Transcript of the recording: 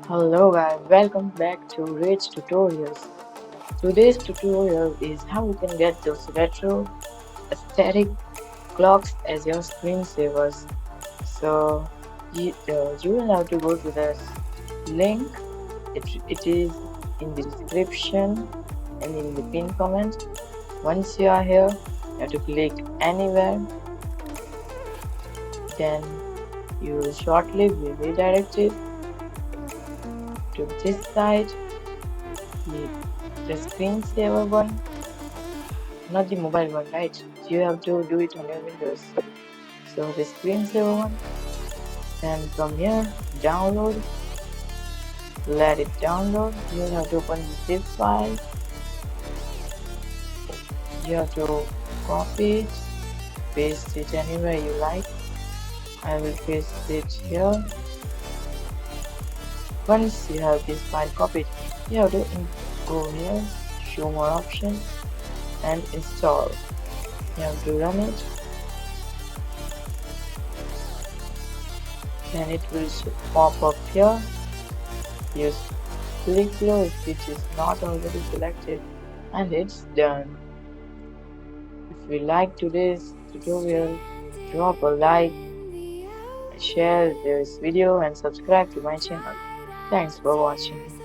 Hello guys, welcome back to Rich Tutorials. Today's tutorial is how you can get those retro aesthetic clocks as your screensavers. So you will have to go to this link. It is in the description and in the pin comment. Once you are here, you have to click anywhere. Then you will shortly be redirected to this site, the, the screensaver one. Not the mobile one, right? You have to do it on your Windows. So the screensaver one, and from here, download, let it download. You have to open the zip file. You have to copy it, paste it anywhere you like. I will paste it here. Once you have this file copied, you have to go here, show more options, and install. You have to run it, then it will pop up here. Use click below if it is not already selected, and it's done. If you like today's tutorial, drop a like, share this video and subscribe to my channel. Thanks for watching.